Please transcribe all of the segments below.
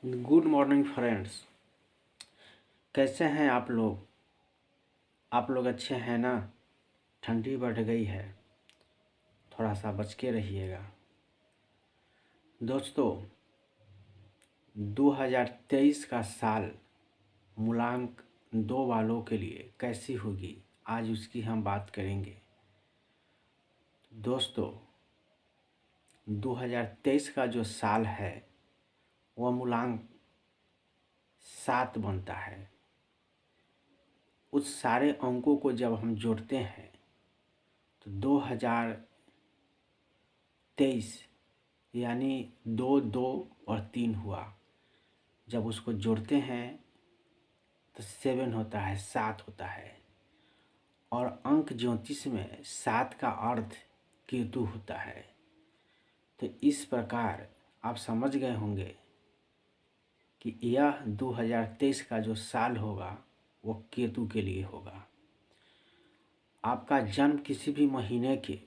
Good morning friends. कैसे हैं आप लोग? आप लोग अच्छे हैं ना? ठंडी बढ़ गई है, थोड़ा सा बच के रहिएगा दोस्तों। 2023 का साल मूलांक 2 वालों के लिए कैसी होगी, आज उसकी हम बात करेंगे दोस्तों। 2023 का जो साल है वह मूलांक 7 बनता है। उस सारे अंकों को जब हम जोड़ते हैं तो 2023 यानी 2, 2 और 3 हुआ। जब उसको जोड़ते हैं तो 7 होता है, 7 होता है। और अंक ज्योतिष में 7 का अर्थ केतु होता है। तो इस प्रकार आप समझ गए होंगे कि यह 2023 का जो साल होगा वो केतु के लिए होगा। आपका जन्म किसी भी महीने के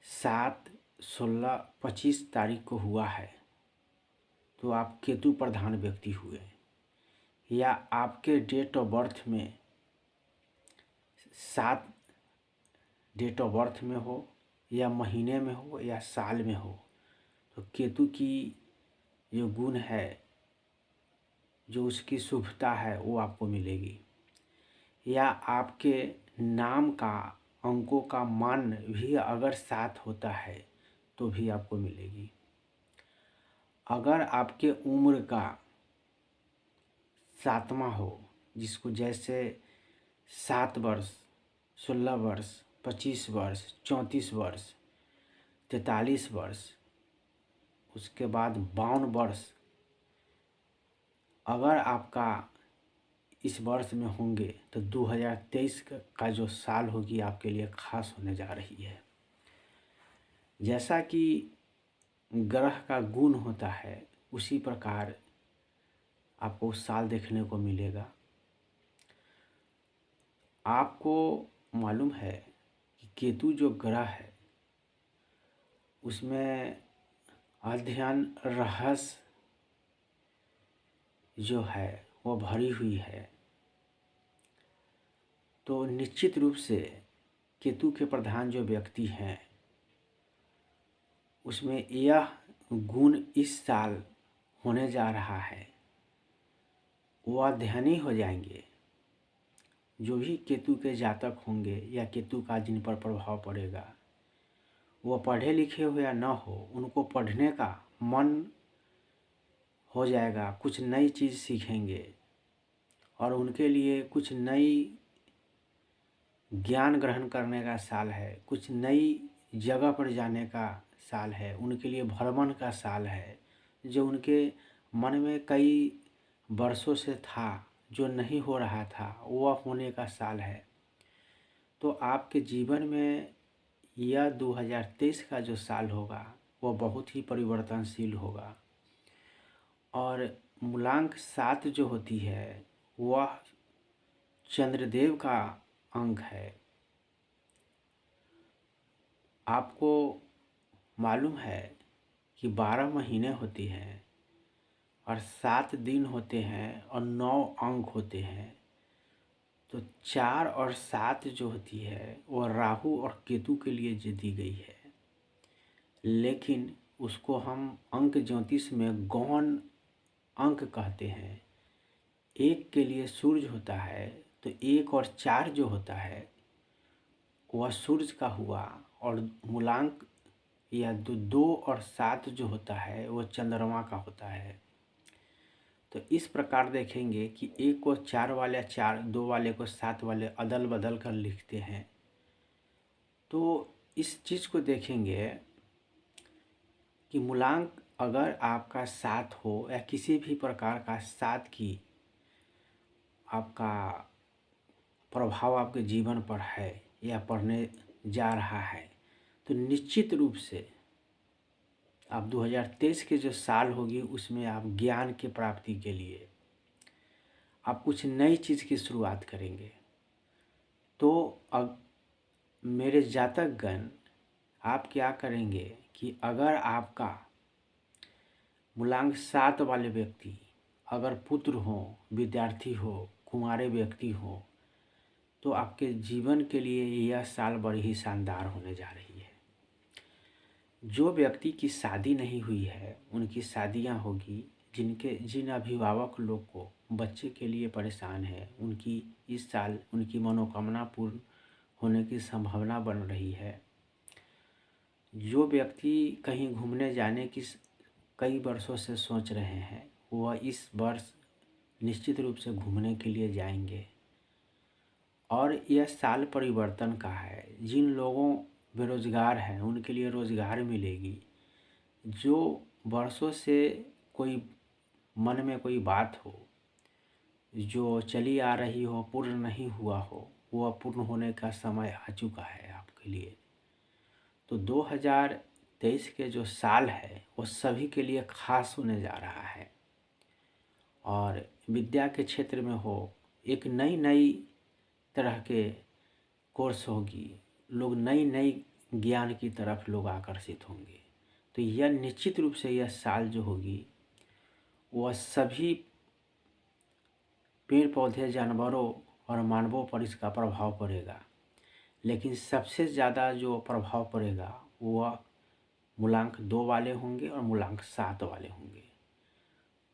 7, 16, 25 तारीख को हुआ है तो आप केतु प्रधान व्यक्ति हुए, या आपके डेट ऑफ बर्थ में 7 डेट ऑफ बर्थ में हो, या महीने में हो, या साल में हो, तो केतु की जो गुण है, जो उसकी शुभता है वो आपको मिलेगी। या आपके नाम का अंकों का मान भी अगर 7 होता है तो भी आपको मिलेगी। अगर आपके उम्र का 7वां हो, जिसको जैसे 7 वर्ष, 16 वर्ष, 25 वर्ष, 34 वर्ष, 43 वर्ष, उसके बाद 52 वर्ष, अगर आपका इस वर्ष में होंगे तो 2023 का जो साल होगी आपके लिए खास होने जा रही है। जैसा कि ग्रह का गुण होता है उसी प्रकार आपको उस साल देखने को मिलेगा। आपको मालूम है कि केतु जो ग्रह है उसमें अध्ययन, रहस्य जो है वो भरी हुई है। तो निश्चित रूप से केतु के प्रधान जो व्यक्ति हैं उसमें यह गुण इस साल होने जा रहा है, वो अध्ययनी हो जाएंगे। जो भी केतु के जातक होंगे या केतु का जिन पर प्रभाव पड़ेगा, वो पढ़े लिखे हो या ना हो, उनको पढ़ने का मन हो जाएगा, कुछ नई चीज़ सीखेंगे और उनके लिए कुछ नई ज्ञान ग्रहण करने का साल है, कुछ नई जगह पर जाने का साल है, उनके लिए भ्रमण का साल है। जो उनके मन में कई वर्षों से था, जो नहीं हो रहा था, वह होने का साल है। तो आपके जीवन में यह 2023 का जो साल होगा वह बहुत ही परिवर्तनशील होगा। और मूलांक 7 जो होती है वह चंद्रदेव का अंक है। आपको मालूम है कि 12 महीने होती हैं और 7 दिन होते हैं और 9 अंक होते हैं। तो 4 और 7 जो होती है वह राहु और केतु के लिए जो दी गई है, लेकिन उसको हम अंक ज्योतिष में गौण अंक कहते हैं। 1 के लिए सूर्य होता है, तो 1 और 4 जो होता है वह सूर्य का हुआ, और मूलांक या 2 और 7 जो होता है वह चंद्रमा का होता है। तो इस प्रकार देखेंगे कि 1 को 4 वाले 4, 2 वाले को 7 वाले अदल बदल कर लिखते हैं। तो इस चीज़ को देखेंगे कि मूलांक अगर आपका 7 हो या किसी भी प्रकार का 7 की आपका प्रभाव आपके जीवन पर है या पढ़ने जा रहा है, तो निश्चित रूप से आप 2023 के जो साल होगी उसमें आप ज्ञान की प्राप्ति के लिए आप कुछ नई चीज़ की शुरुआत करेंगे। तो अब मेरे जातकगण, आप क्या करेंगे कि अगर आपका मूलांक 7 वाले व्यक्ति अगर पुत्र हो, विद्यार्थी हो, कुंवारे व्यक्ति हो, तो आपके जीवन के लिए यह साल बड़ी ही शानदार होने जा रही है। जो व्यक्ति की शादी नहीं हुई है उनकी शादियां होगी। जिन अभिभावक लोग को बच्चे के लिए परेशान है, उनकी इस साल उनकी मनोकामना पूर्ण होने की संभावना बन रही है। जो व्यक्ति कहीं घूमने जाने की कई वर्षों से सोच रहे हैं, वह इस वर्ष निश्चित रूप से घूमने के लिए जाएंगे। और यह साल परिवर्तन का है। जिन लोगों बेरोजगार हैं उनके लिए रोजगार मिलेगी। जो वर्षों से कोई मन में कोई बात हो जो चली आ रही हो, पूर्ण नहीं हुआ हो, वह पूर्ण होने का समय आ चुका है आपके लिए। तो 2023 के जो साल है वो सभी के लिए खास होने जा रहा है। और विद्या के क्षेत्र में हो, एक नई नई तरह के कोर्स होगी, लोग नई नई ज्ञान की तरफ लोग आकर्षित होंगे। तो यह निश्चित रूप से यह साल जो होगी वह सभी पेड़ पौधे, जानवरों और मानवों पर इसका प्रभाव पड़ेगा। लेकिन सबसे ज़्यादा जो प्रभाव पड़ेगा वह मूलांक 2 वाले होंगे और मूलांक 7 वाले होंगे।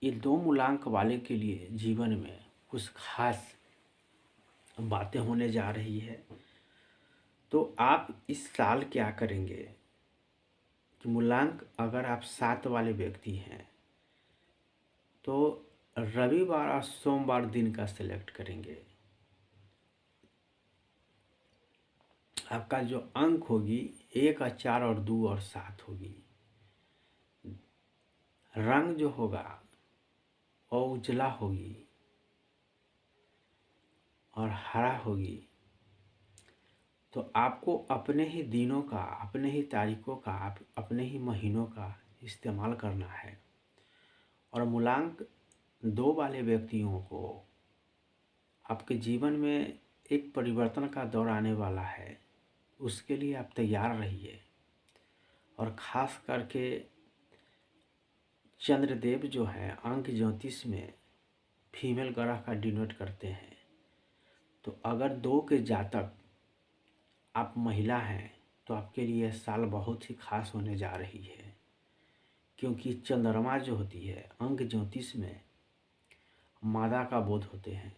ये 2 मूलांक वाले के लिए जीवन में कुछ खास बातें होने जा रही है। तो आप इस साल क्या करेंगे कि मूलांक अगर आप 7 वाले व्यक्ति हैं तो रविवार और सोमवार दिन का सिलेक्ट करेंगे। आपका जो अंक होगी 1 और 4 और 2 और 7 होगी। रंग जो होगा वो उजला होगी और हरा होगी। तो आपको अपने ही दिनों का, अपने ही तारीखों का, अपने ही महीनों का इस्तेमाल करना है। और मूलांक 2 वाले व्यक्तियों को आपके जीवन में एक परिवर्तन का दौर आने वाला है, उसके लिए आप तैयार रहिए। और ख़ास करके चंद्रदेव जो है अंक 34 में फीमेल ग्रह का डिनोट करते हैं। तो अगर 2 के जातक आप महिला हैं तो आपके लिए साल बहुत ही खास होने जा रही है। क्योंकि चंद्रमा जो होती है अंक 34 में मादा का बोध होते हैं।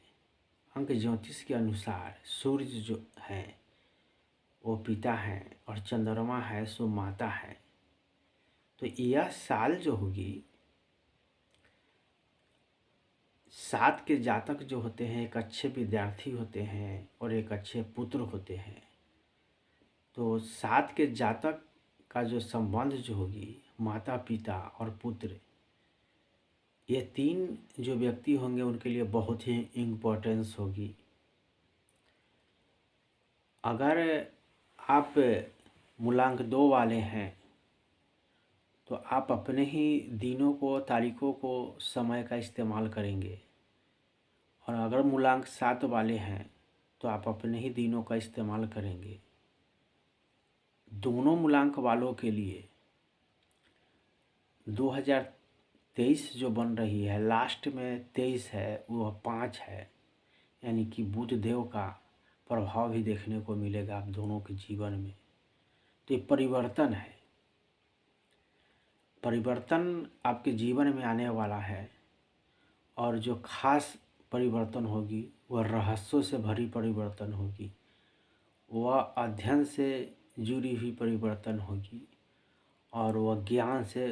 अंक 34 के अनुसार सूर्य जो है वो पिता है और चंद्रमा है सो माता है। तो यह साल जो होगी 7 के जातक जो होते हैं एक अच्छे विद्यार्थी होते हैं और एक अच्छे पुत्र होते हैं। तो 7 के जातक का जो संबंध जो होगी माता पिता और पुत्र, ये 3 जो व्यक्ति होंगे उनके लिए बहुत ही इम्पोर्टेंस होगी। अगर आप मूलांक 2 वाले हैं तो आप अपने ही दिनों को, तारीखों को, समय का इस्तेमाल करेंगे। और अगर मूलांक 7 वाले हैं तो आप अपने ही दिनों का इस्तेमाल करेंगे। दोनों मूलांक वालों के लिए 2023 जो बन रही है, लास्ट में 23 है, वह 5 है, यानी कि बुध देव का प्रभाव भी देखने को मिलेगा आप दोनों के जीवन में। तो ये परिवर्तन है, परिवर्तन आपके जीवन में आने वाला है। और जो खास परिवर्तन होगी वह रहस्यों से भरी परिवर्तन होगी, वह अध्ययन से जुड़ी हुई परिवर्तन होगी और वह ज्ञान से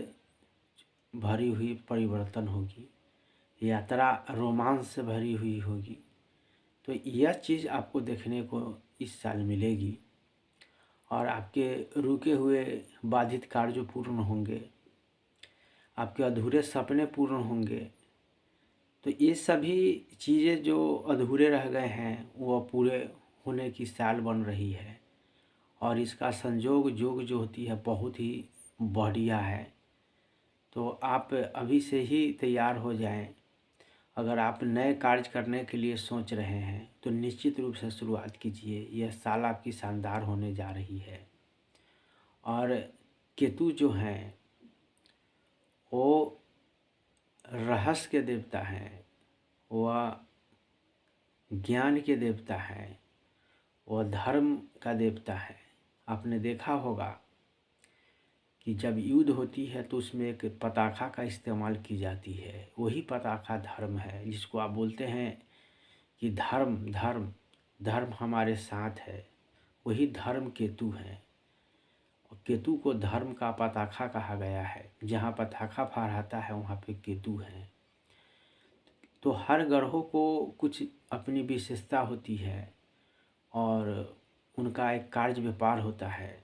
भरी हुई परिवर्तन होगी, यात्रा रोमांच से भरी हुई होगी। तो यह चीज़ आपको देखने को इस साल मिलेगी। और आपके रुके हुए बाधित कार्य पूर्ण होंगे, आपके अधूरे सपने पूर्ण होंगे। तो ये सभी चीज़ें जो अधूरे रह गए हैं वह पूरे होने की साल बन रही है। और इसका संयोग योग जो होती है बहुत ही बढ़िया है। तो आप अभी से ही तैयार हो जाएं। अगर आप नए कार्य करने के लिए सोच रहे हैं तो निश्चित रूप से शुरुआत कीजिए। यह साल आपकी शानदार होने जा रही है। और केतु जो हैं वो रहस्य के देवता हैं, वह ज्ञान के देवता हैं, वह धर्म का देवता है। आपने देखा होगा कि जब युद्ध होती है तो उसमें एक पताका का इस्तेमाल की जाती है, वही पताका धर्म है, जिसको आप बोलते हैं कि धर्म धर्म धर्म हमारे साथ है। वही धर्म केतु है। और केतु को धर्म का पताका कहा गया है। जहाँ पताका फहराता है वहाँ पे केतु है। तो हर ग्रहों को कुछ अपनी विशेषता होती है और उनका एक कार्य व्यापार होता है।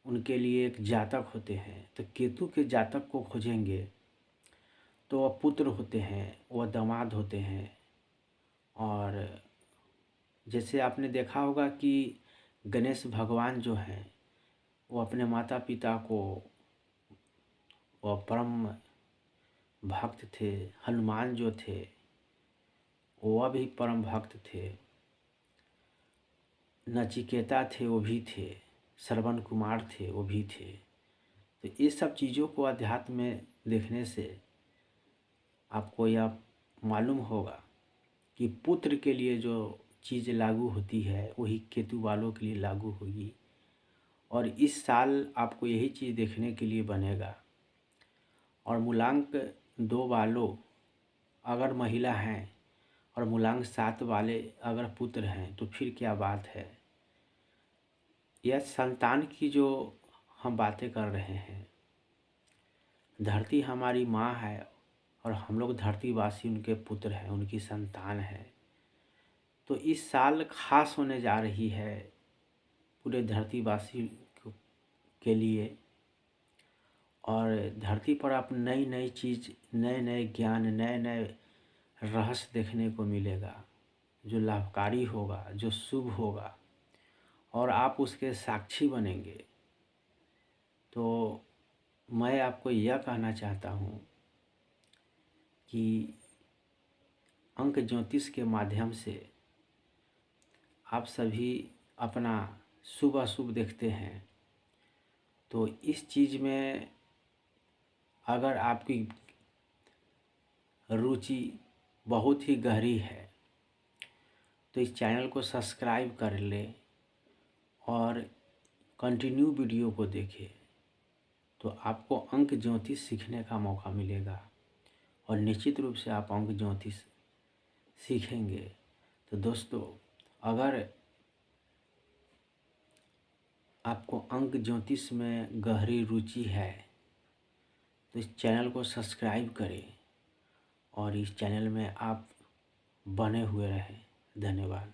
उनके लिए एक जातक होते हैं। तो केतु के जातक को खोजेंगे तो वह पुत्र होते हैं, वह दामाद होते हैं। और जैसे आपने देखा होगा कि गणेश भगवान जो हैं वो अपने माता पिता को, वह परम भक्त थे। हनुमान जो थे वह भी परम भक्त थे। नचिकेता थे वो भी थे। श्रवण कुमार थे वो भी थे। तो ये सब चीज़ों को अध्यात्म में देखने से आपको यह मालूम होगा कि पुत्र के लिए जो चीज़ लागू होती है वही केतु वालों के लिए लागू होगी। और इस साल आपको यही चीज़ देखने के लिए बनेगा। और मूलांक 2 वालों अगर महिला हैं और मूलांक 7 वाले अगर पुत्र हैं तो फिर क्या बात है। यह संतान की जो हम बातें कर रहे हैं, धरती हमारी माँ है और हम लोग धरतीवासी उनके पुत्र हैं, उनकी संतान है। तो इस साल खास होने जा रही है पूरे धरतीवासी के लिए। और धरती पर आप नई नई चीज़, नए नए ज्ञान, नए नए रहस्य देखने को मिलेगा जो लाभकारी होगा, जो शुभ होगा और आप उसके साक्षी बनेंगे। तो मैं आपको यह कहना चाहता हूँ कि अंक ज्योतिष के माध्यम से आप सभी अपना शुभ अशुभ देखते हैं। तो इस चीज़ में अगर आपकी रुचि बहुत ही गहरी है तो इस चैनल को सब्सक्राइब कर ले और कंटिन्यू वीडियो को देखें। तो आपको अंक ज्योतिष सीखने का मौका मिलेगा और निश्चित रूप से आप अंक ज्योतिष सीखेंगे। तो दोस्तों, अगर आपको अंक ज्योतिष में गहरी रुचि है तो इस चैनल को सब्सक्राइब करें और इस चैनल में आप बने हुए रहें। धन्यवाद।